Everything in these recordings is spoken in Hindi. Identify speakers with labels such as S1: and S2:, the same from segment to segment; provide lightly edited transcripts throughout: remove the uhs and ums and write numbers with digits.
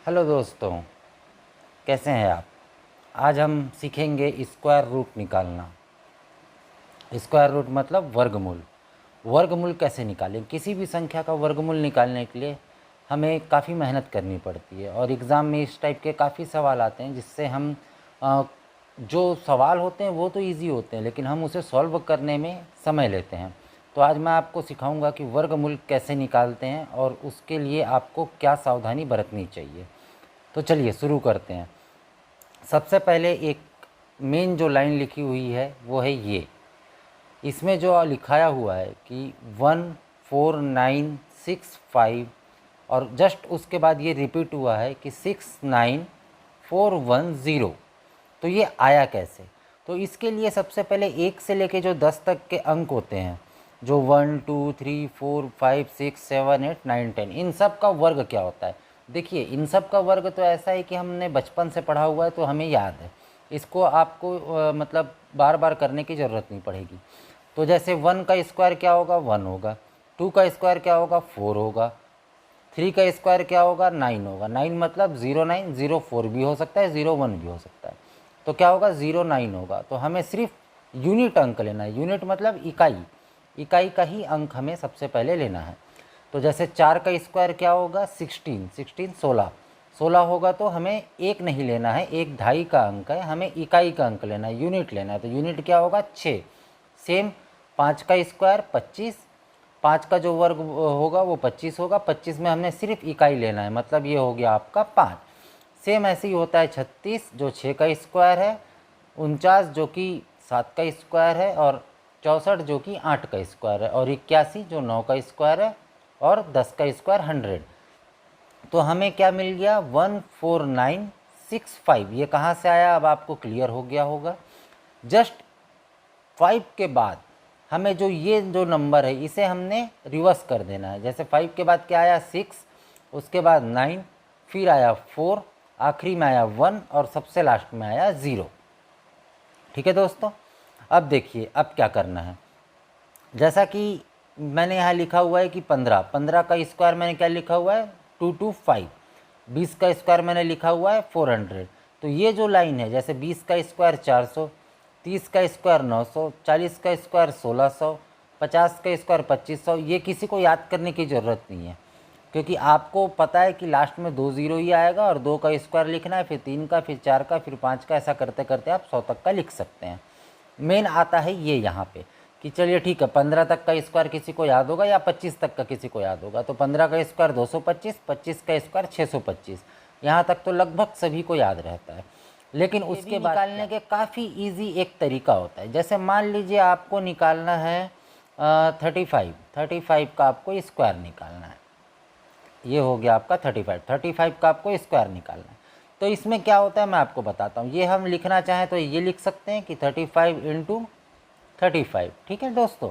S1: हेलो दोस्तों, कैसे हैं आप। आज हम सीखेंगे स्क्वायर रूट निकालना। स्क्वायर रूट मतलब वर्गमूल। वर्गमूल कैसे निकालें। किसी भी संख्या का वर्गमूल निकालने के लिए हमें काफ़ी मेहनत करनी पड़ती है और एग्ज़ाम में इस टाइप के काफ़ी सवाल आते हैं जिससे हम जो सवाल होते हैं वो तो इजी होते हैं, लेकिन हम उसे सॉल्व करने में समय लेते हैं। तो आज मैं आपको सिखाऊंगा कि वर्गमूल कैसे निकालते हैं और उसके लिए आपको क्या सावधानी बरतनी चाहिए। तो चलिए शुरू करते हैं। सबसे पहले एक मेन जो लाइन लिखी हुई है वो है ये। इसमें जो लिखाया हुआ है कि 14965 और जस्ट उसके बाद ये रिपीट हुआ है कि 69410। तो ये आया कैसे। तो इसके लिए सबसे पहले 1 से लेके जो 10 तक के अंक होते हैं, जो 1 2 3 4 5 6 7 8 9 10, इन सब का वर्ग क्या होता है। देखिए, इन सब का वर्ग तो ऐसा है कि हमने बचपन से पढ़ा हुआ है तो हमें याद है। इसको आपको मतलब बार बार करने की ज़रूरत नहीं पड़ेगी। तो जैसे 1 का स्क्वायर क्या होगा, 1 होगा। 2 का स्क्वायर क्या होगा, 4 होगा। 3 का स्क्वायर क्या होगा, 9 होगा। 9 मतलब 0904 भी हो सकता है, 01 भी हो सकता है। तो क्या होगा, 09 होगा। तो हमें सिर्फ यूनिट अंक लेना है। यूनिट मतलब इकाई, इकाई का ही अंक हमें सबसे पहले लेना है। तो जैसे 4 का स्क्वायर क्या होगा, 16, 16 16 होगा। तो हमें एक नहीं लेना है, एक ढाई का अंक है, हमें इकाई का अंक लेना है, यूनिट लेना है। तो यूनिट क्या होगा, 6। सेम 5 का स्क्वायर 25, 5 का जो वर्ग होगा वो 25 होगा। 25 में हमने सिर्फ इकाई लेना है, मतलब ये हो गया आपका 5। सेम ऐसे ही होता है 36 जो 6 का स्क्वायर है, 49 जो कि 7 का स्क्वायर है, और 64 जो कि 8 का स्क्वायर है, और 81 जो 9 का स्क्वायर है, और 10 का स्क्वायर 100। तो हमें क्या मिल गया, 14965। ये कहाँ से आया, अब आपको क्लियर हो गया होगा। जस्ट 5 के बाद हमें जो ये जो नंबर है इसे हमने रिवर्स कर देना है। जैसे 5 के बाद क्या आया, 6, उसके बाद 9, फिर आया 4, आखिरी में आया 1, और सबसे लास्ट में आया 0। ठीक है दोस्तों। अब देखिए अब क्या करना है। जैसा कि मैंने यहाँ लिखा हुआ है कि 15, 15 का स्क्वायर मैंने क्या लिखा हुआ है, 225। 20 का स्क्वायर मैंने लिखा हुआ है 400। तो ये जो लाइन है, जैसे 20 का स्क्वायर 400, 30 का स्क्वायर 900, 40 का स्क्वायर 1600, 50 का स्क्वायर 2500, ये किसी को याद करने की ज़रूरत नहीं है, क्योंकि आपको पता है कि लास्ट में 2 ज़ीरो ही आएगा और 2 का स्क्वायर लिखना है, फिर 3 का, फिर 4 का, फिर 5 का, ऐसा करते करते आप 100 तक का लिख सकते हैं। मेन आता है ये यहाँ पे कि चलिए ठीक है, 15 तक का स्क्वायर किसी को याद होगा या 25 तक का किसी को याद होगा। तो 15 का स्क्वायर 225, 25 का स्क्वायर 625, यहाँ तक तो लगभग सभी को याद रहता है। लेकिन उसके बाद निकालने के काफ़ी इजी एक तरीका होता है। जैसे मान लीजिए आपको निकालना है 35 का आपको स्क्वायर निकालना है। ये हो गया आपका 35 का आपको स्क्वायर निकालना है। तो इसमें क्या होता है मैं आपको बताता हूँ। ये हम लिखना चाहें तो ये लिख सकते हैं कि 35 इंटू 35। ठीक है दोस्तों।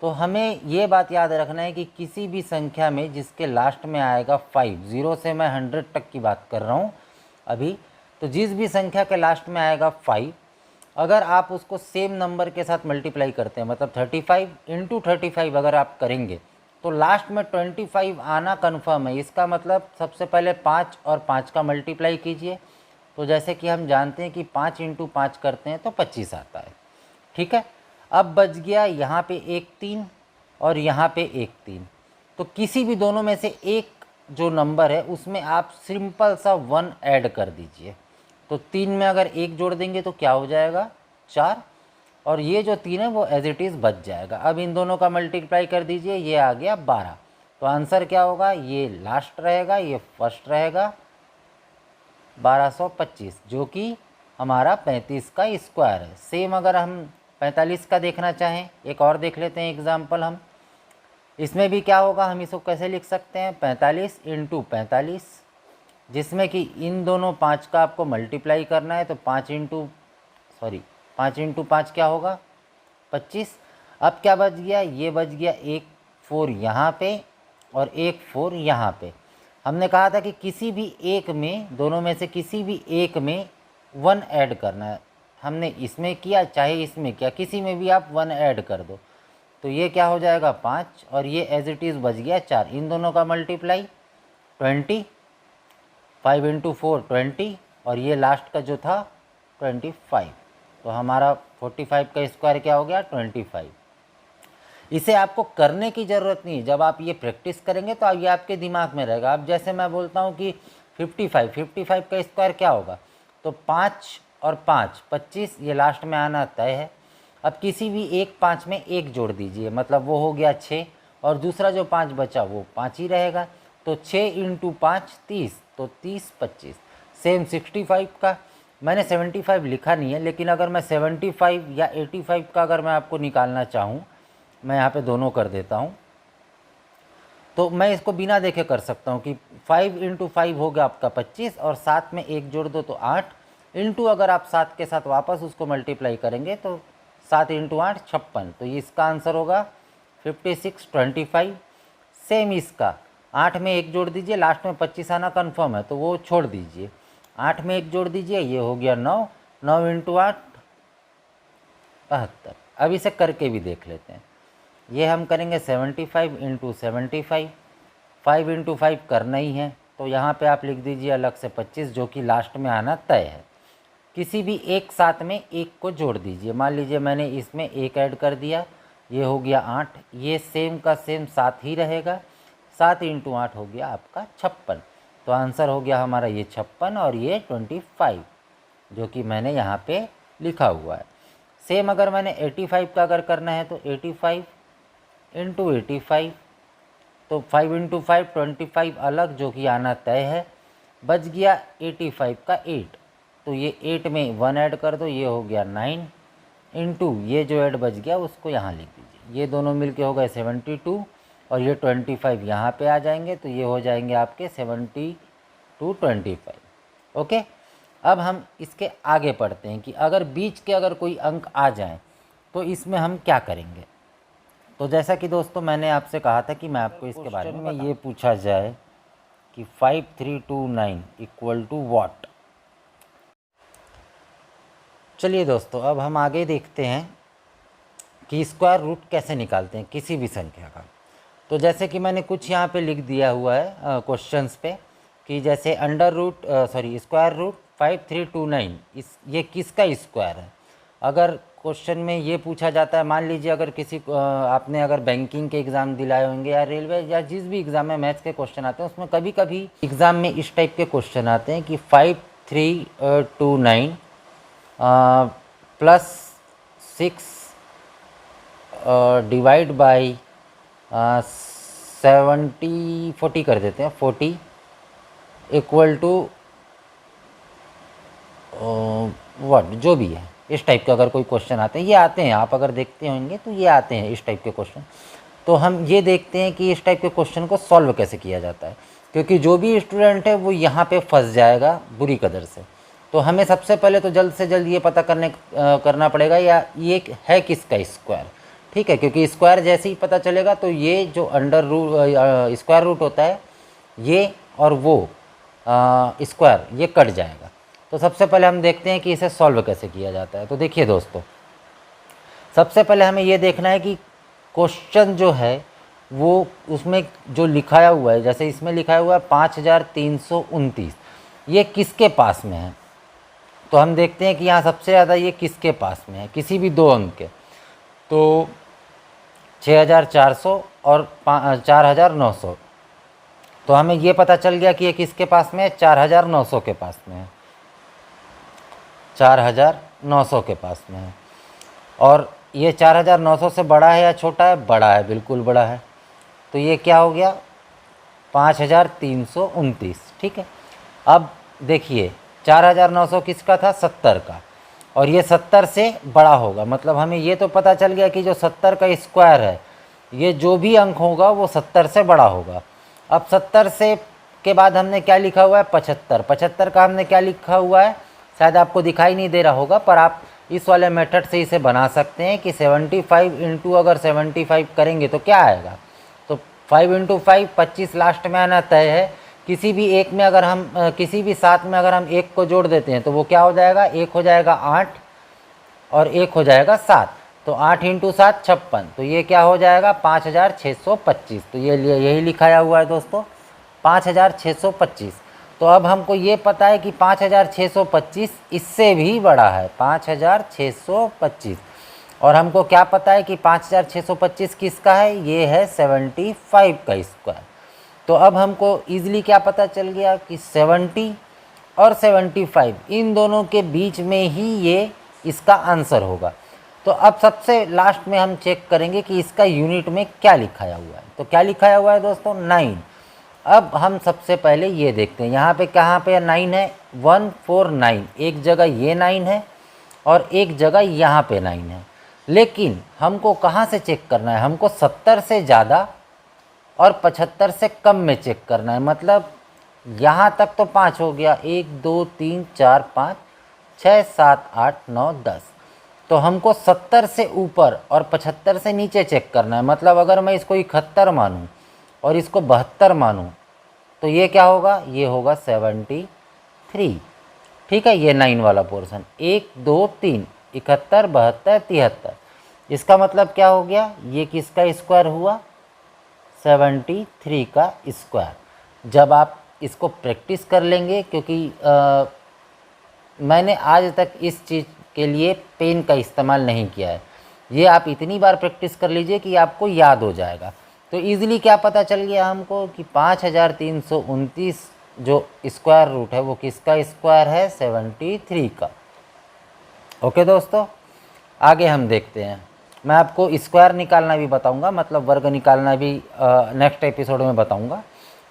S1: तो हमें ये बात याद रखना है कि किसी भी संख्या में जिसके लास्ट में आएगा 5, 0 से मैं 100 तक की बात कर रहा हूँ अभी, तो जिस भी संख्या के लास्ट में आएगा 5, अगर आप उसको सेम नंबर के साथ मल्टीप्लाई करते हैं, मतलब 35 इंटू 35 अगर आप करेंगे, तो लास्ट में 25 आना कन्फर्म है। इसका मतलब सबसे पहले 5 और 5 का मल्टीप्लाई कीजिए। तो जैसे कि हम जानते हैं कि 5 इंटू 5 करते हैं तो 25 आता है। ठीक है। अब बच गया यहाँ पे एक 3 और यहाँ पे एक 3। तो किसी भी दोनों में से एक जो नंबर है उसमें आप सिंपल सा 1 ऐड कर दीजिए। तो 3 में अगर एक जोड़ देंगे तो क्या हो जाएगा, 4, और ये जो 3 है वो एज इट इज़ बच जाएगा। अब इन दोनों का मल्टीप्लाई कर दीजिए, ये आ गया 12। तो आंसर क्या होगा, ये लास्ट रहेगा, ये फर्स्ट रहेगा, 1225, जो कि हमारा 35 का स्क्वायर है। सेम अगर हम 45 का देखना चाहें, एक और देख लेते हैं एग्जाम्पल हम। इसमें भी क्या होगा, हम इसको कैसे लिख सकते हैं, 45 इंटू 45, जिसमें कि इन दोनों 5 का आपको मल्टीप्लाई करना है। तो 5 इंटू 5 क्या होगा, 25। अब क्या बच गया, ये बच गया एक 4 यहाँ पे और एक 4 यहाँ पे। हमने कहा था कि किसी भी एक में, दोनों में से किसी भी एक में 1 ऐड करना है। हमने इसमें किया चाहे इसमें किया, किसी में भी आप 1 ऐड कर दो। तो ये क्या हो जाएगा 5, और ये एज इट इज़ बच गया 4। इन दोनों का मल्टीप्लाई 20, 5 इंटू 4 20 और ये लास्ट का जो था 25। तो हमारा 45 का स्क्वायर क्या हो गया 25। इसे आपको करने की ज़रूरत नहीं है, जब आप ये प्रैक्टिस करेंगे तो ये आपके दिमाग में रहेगा। अब जैसे मैं बोलता हूँ कि 55 का स्क्वायर क्या होगा, तो 5 और 5 25, ये लास्ट में आना तय है। अब किसी भी एक 5 में एक जोड़ दीजिए, मतलब वो हो गया 6, और दूसरा जो 5 बचा वो 5 ही रहेगा। तो 6 इंटू 5 30, तो 30 25। सेम 65 का मैंने 75 लिखा नहीं है, लेकिन अगर मैं 75 या 85 का अगर मैं आपको निकालना चाहूँ, मैं यहाँ पे दोनों कर देता हूँ, तो मैं इसको बिना देखे कर सकता हूँ कि 5 इंटू 5 हो गया आपका 25, और 7 में एक जोड़ दो तो 8, इंटू अगर आप 7 के साथ वापस उसको मल्टीप्लाई करेंगे तो 7 इंटू 8 56। तो ये इसका आंसर होगा 56 25। सेम इसका 8 में एक जोड़ दीजिए, लास्ट में 25 आना कन्फर्म है तो वो छोड़ दीजिए, 8 में एक जोड़ दीजिए, ये हो गया 9, 9 इंटू 8 72। अब इसे करके भी देख लेते हैं। ये हम करेंगे 75 इंटू 75, 5 इंटू 5 करना ही है, तो यहाँ पे आप लिख दीजिए अलग से 25, जो कि लास्ट में आना तय है। किसी भी एक साथ में एक को जोड़ दीजिए, मान लीजिए मैंने इसमें एक ऐड कर दिया, ये हो गया 8, ये सेम का सेम 7 ही रहेगा, 7 इंटू 8 हो गया आपका 56। तो आंसर हो गया हमारा ये 56 और ये 25, जो कि मैंने यहाँ पे लिखा हुआ है। सेम अगर मैंने 85 का अगर करना है तो 85 इंटू 85, तो 5 इंटू 5 25 अलग, जो कि आना तय है। बच गया 85 का 8, तो ये 8 में 1 ऐड कर दो, ये हो गया 9, इंटू ये जो ऐड बच गया उसको यहाँ लिख दीजिए, ये दोनों मिलके हो गए 72, और ये 25 यहाँ पे आ जाएंगे, तो ये हो जाएंगे आपके 72 25। ओके, अब हम इसके आगे पढ़ते हैं कि अगर बीच के अगर कोई अंक आ जाएं तो इसमें हम क्या करेंगे। तो जैसा कि दोस्तों मैंने आपसे कहा था कि मैं आपको इसके बारे में ये पूछा जाए कि 5329 इक्वल टू व्हाट। चलिए दोस्तों, अब हम आगे देखते हैं कि स्क्वायर रूट कैसे निकालते हैं किसी भी संख्या का। तो जैसे कि मैंने कुछ यहाँ पे लिख दिया हुआ है क्वेश्चंस पे, कि जैसे स्क्वायर रूट 5329 ये किसका स्क्वायर है। अगर क्वेश्चन में ये पूछा जाता है, मान लीजिए अगर किसी आपने अगर बैंकिंग के एग्ज़ाम दिलाए होंगे या रेलवे या जिस भी एग्ज़ाम में मैथ्स के क्वेश्चन आते हैं, उसमें कभी कभी एग्ज़ाम में इस टाइप के क्वेश्चन आते हैं कि 5329 प्लस 6 डिवाइड बाई 40 कर देते हैं, 40 इक्वल टू व्हाट, जो भी है। इस टाइप के अगर कोई क्वेश्चन आते हैं, ये आते हैं, आप अगर देखते होंगे तो ये आते हैं इस टाइप के क्वेश्चन। तो हम ये देखते हैं कि इस टाइप के क्वेश्चन को सॉल्व कैसे किया जाता है, क्योंकि जो भी स्टूडेंट है वो यहाँ पे फंस जाएगा बुरी कदर से। तो हमें सबसे पहले तो जल्द से जल्द ये पता करना पड़ेगा या ये है किसका स्क्वायर, ठीक है। क्योंकि स्क्वायर जैसे ही पता चलेगा तो ये जो अंडर रूट स्क्वायर रूट होता है, ये और वो स्क्वायर ये कट जाएगा। तो सबसे पहले हम देखते हैं कि इसे सॉल्व कैसे किया जाता है। तो देखिए दोस्तों, सबसे पहले हमें ये देखना है कि क्वेश्चन जो है वो उसमें जो लिखाया हुआ है, जैसे इसमें लिखा हुआ है 5329, ये किसके पास में है। तो हम देखते हैं कि यहाँ सबसे ज़्यादा ये किसके पास में है, किसी भी दो अंक के। तो 6400 और 4900, तो हमें ये पता चल गया कि ये किसके पास में है, 4900 के पास में है, 4900 के पास में है। और ये 4900 से बड़ा है या छोटा है, बड़ा है, बिल्कुल बड़ा है। तो ये क्या हो गया 5329, ठीक है। अब देखिए 4900 किसका था, 70 का, और ये 70 से बड़ा होगा, मतलब हमें ये तो पता चल गया कि जो 70 का स्क्वायर है, ये जो भी अंक होगा वो 70 से बड़ा होगा। अब 70 से के बाद हमने क्या लिखा हुआ है, 75। 75 का हमने क्या लिखा हुआ है, शायद आपको दिखाई नहीं दे रहा होगा, पर आप इस वाले मेथड से इसे बना सकते हैं कि 75 इंटू अगर 75 करेंगे तो क्या आएगा। तो 5 इंटू 5 25 लास्ट में आना तय है। किसी भी एक में अगर हम किसी भी 7 में अगर हम एक को जोड़ देते हैं तो वो क्या हो जाएगा, एक हो जाएगा 8 और एक हो जाएगा 7। तो 8 इंटू 7 56, तो ये क्या हो जाएगा 5625। तो ये यही लिखाया हुआ है दोस्तों, 5625। तो अब हमको ये पता है कि 5625 इससे भी बड़ा है, 5625। और हमको क्या पता है कि 5625 किसका है, ये है 75 का स्क्वायर। तो अब हमको ईजिली क्या पता चल गया कि 70 और 75 इन दोनों के बीच में ही ये इसका आंसर होगा। तो अब सबसे लास्ट में हम चेक करेंगे कि इसका यूनिट में क्या लिखाया हुआ है। तो क्या लिखाया हुआ है दोस्तों, 9। अब हम सबसे पहले ये देखते हैं, यहाँ पे कहाँ पे 9 है, 149। एक जगह ये 9 है और एक जगह यहाँ पे 9 है। लेकिन हमको कहाँ से चेक करना है, हमको 70 से ज़्यादा और 75 से कम में चेक करना है। मतलब यहाँ तक तो 5 हो गया, 1 2 3 4 5 6 7 8 9 10। तो हमको 70 से ऊपर और 75 से नीचे चेक करना है। मतलब अगर मैं इसको 71 मानूँ और इसको 72 मानूँ तो ये क्या होगा, ये होगा 73। ठीक है, ये 9 वाला पोर्शन 1 2 3 71 72 73। इसका मतलब क्या हो गया, ये किसका स्क्वायर हुआ, 73 का स्क्वायर। जब आप इसको प्रैक्टिस कर लेंगे, क्योंकि मैंने आज तक इस चीज़ के लिए पेन का इस्तेमाल नहीं किया है, ये आप इतनी बार प्रैक्टिस कर लीजिए कि आपको याद हो जाएगा। तो ईज़िली क्या पता चल गया हमको कि 5329 जो स्क्वायर रूट है वो किसका स्क्वायर है, 73 का। ओके दोस्तों, आगे हम देखते हैं। मैं आपको स्क्वायर निकालना भी बताऊंगा, मतलब वर्ग निकालना भी नेक्स्ट एपिसोड में बताऊंगा।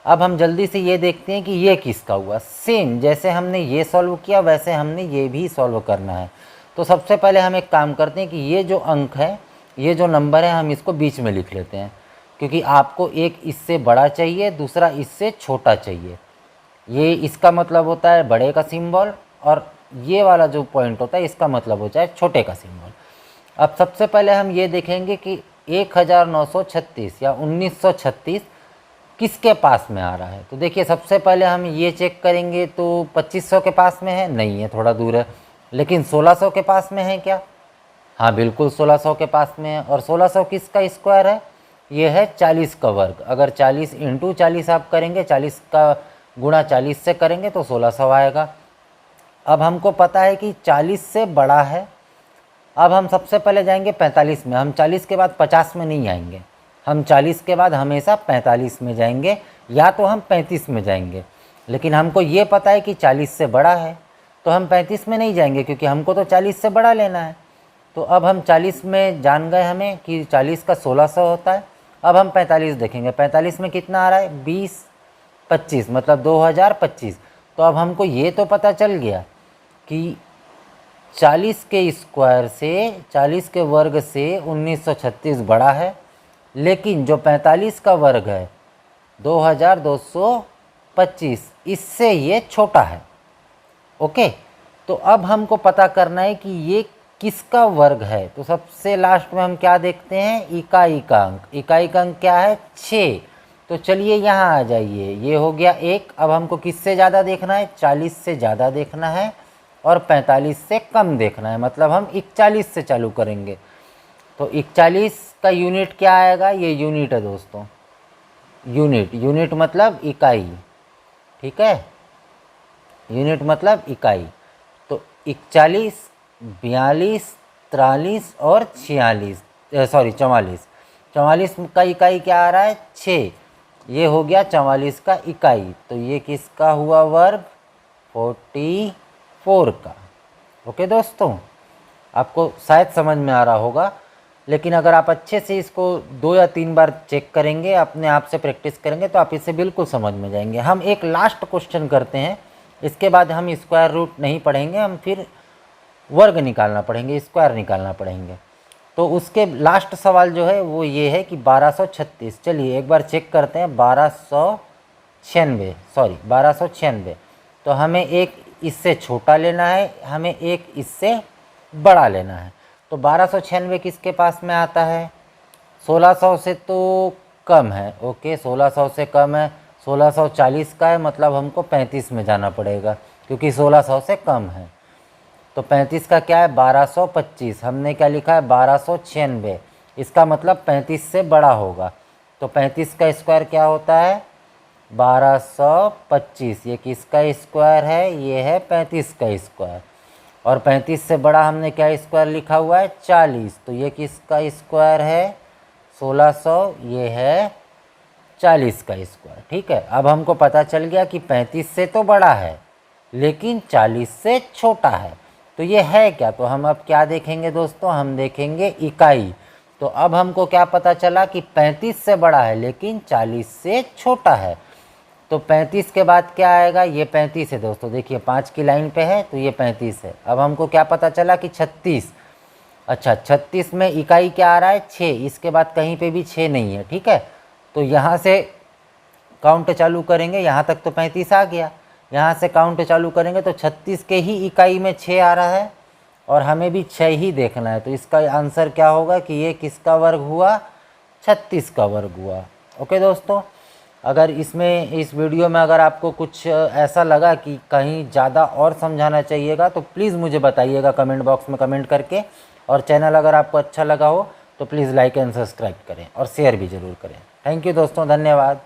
S1: अब हम जल्दी से ये देखते हैं कि ये किसका हुआ। सेम जैसे हमने ये सॉल्व किया वैसे हमने ये भी सॉल्व करना है। तो सबसे पहले हम एक काम करते हैं कि ये जो अंक है, ये जो नंबर है, हम इसको बीच में लिख लेते हैं, क्योंकि आपको एक इससे बड़ा चाहिए, दूसरा इससे छोटा चाहिए। ये इसका मतलब होता है बड़े का सिंबल, और ये वाला जो पॉइंट होता है इसका मतलब होता है छोटे का सिंबल। अब सबसे पहले हम ये देखेंगे कि 1936 या 1936 किसके पास में आ रहा है। तो देखिए, सबसे पहले हम ये चेक करेंगे तो 2500 के पास में है, नहीं है, थोड़ा दूर है। लेकिन 1600 के पास में है क्या, हाँ बिल्कुल 1600 के पास में है। और 1600 किसका स्क्वायर है, ये है 40 का वर्ग। अगर 40 × 40 आप करेंगे, 40 का गुणा 40 से करेंगे तो 1600 आएगा। अब हमको पता है कि 40 से बड़ा है। अब हम सबसे पहले जाएंगे 45 में। हम 40 के बाद 50 में नहीं आएंगे, हम 40 के बाद हमेशा 45 में जाएंगे, या तो हम 35 में जाएंगे। लेकिन हमको ये पता है कि 40 से बड़ा है, तो हम 35 में नहीं जाएंगे, क्योंकि हमको तो 40 से बड़ा लेना है। तो अब हम 40 में जान गए हमें कि 40 का 1600 होता है। अब हम 45 देखेंगे, 45 में कितना आ रहा है, 20 25, मतलब 2025। तो अब हमको ये तो पता चल गया कि 40 के स्क्वायर से, 40 के वर्ग से 1936 बड़ा है। लेकिन जो 45 का वर्ग है 2225, इससे ये छोटा है। ओके, तो अब हमको पता करना है कि ये किसका वर्ग है। तो सबसे लास्ट में हम क्या देखते हैं, इकाई का अंक। इकाई का अंक क्या है, 6। तो चलिए यहाँ आ जाइए, ये हो गया 1। अब हमको किससे ज़्यादा देखना है, 40 से ज़्यादा देखना है और 45 से कम देखना है। मतलब हम 41 से चालू करेंगे। तो 41 का यूनिट क्या आएगा, ये यूनिट है दोस्तों, यूनिट मतलब इकाई। ठीक है, यूनिट मतलब इकाई। तो 41 42 43 और 44 44 44 का इकाई क्या आ रहा है, 6। ये हो गया 44 का इकाई। तो ये किसका हुआ वर्ग, 44 का। ओके दोस्तों, आपको शायद समझ में आ रहा होगा। लेकिन अगर आप अच्छे से इसको 2 या 3 बार चेक करेंगे, अपने आप से प्रैक्टिस करेंगे, तो आप इसे बिल्कुल समझ में जाएंगे। हम एक लास्ट क्वेश्चन करते हैं, इसके बाद हम स्क्वायर रूट नहीं पढ़ेंगे, हम फिर वर्ग निकालना पढ़ेंगे, स्क्वायर निकालना पढ़ेंगे। तो उसके लास्ट सवाल जो है वो ये है कि 1236, चलिए एक बार चेक करते हैं। 1296, तो हमें एक इससे छोटा लेना है, हमें एक इससे बड़ा लेना है। तो 1296 किसके पास में आता है, 1600 से तो कम है। ओके, 1600 से कम है, 1640 का है, मतलब हमको 35 में जाना पड़ेगा, क्योंकि 1600 से कम है। तो 35 का क्या है, 1225। हमने क्या लिखा है, 1296। इसका मतलब 35 से बड़ा होगा। तो 35 का स्क्वायर क्या होता है, 1225। ये किसका स्क्वायर है? ये है 35 का स्क्वायर। और 35 से बड़ा हमने क्या स्क्वायर लिखा हुआ है? 40। तो ये किसका स्क्वायर है? 1600। ये है 40 का स्क्वायर। ठीक है, अब हमको पता चल गया कि 35 से तो बड़ा है लेकिन 40 से छोटा है। तो ये है क्या? तो हम अब क्या देखेंगे दोस्तों? हम देखेंगे इकाई। तो अब हमको क्या पता चला कि 35 से बड़ा है लेकिन 40 से छोटा है। तो 35 के बाद क्या आएगा? ये 35 है दोस्तों, देखिए 5 की लाइन पे है तो ये 35 है। अब हमको क्या पता चला कि 36। अच्छा, 36 में इकाई क्या आ रहा है? 6। इसके बाद कहीं पे भी 6 नहीं है। ठीक है, तो यहाँ से काउंट चालू करेंगे, यहाँ तक तो 35 आ गया। यहाँ से काउंट चालू करेंगे तो 36 के ही इकाई में 6 आ रहा है और हमें भी 6 ही देखना है। तो इसका आंसर क्या होगा कि ये किसका वर्ग हुआ? 36 का वर्ग हुआ। ओके दोस्तों, अगर इसमें इस वीडियो में अगर आपको कुछ ऐसा लगा कि कहीं ज़्यादा और समझाना चाहिएगा तो प्लीज़ मुझे बताइएगा कमेंट बॉक्स में कमेंट करके। और चैनल अगर आपको अच्छा लगा हो तो प्लीज़ लाइक एंड सब्सक्राइब करें और शेयर भी ज़रूर करें। थैंक यू दोस्तों, धन्यवाद।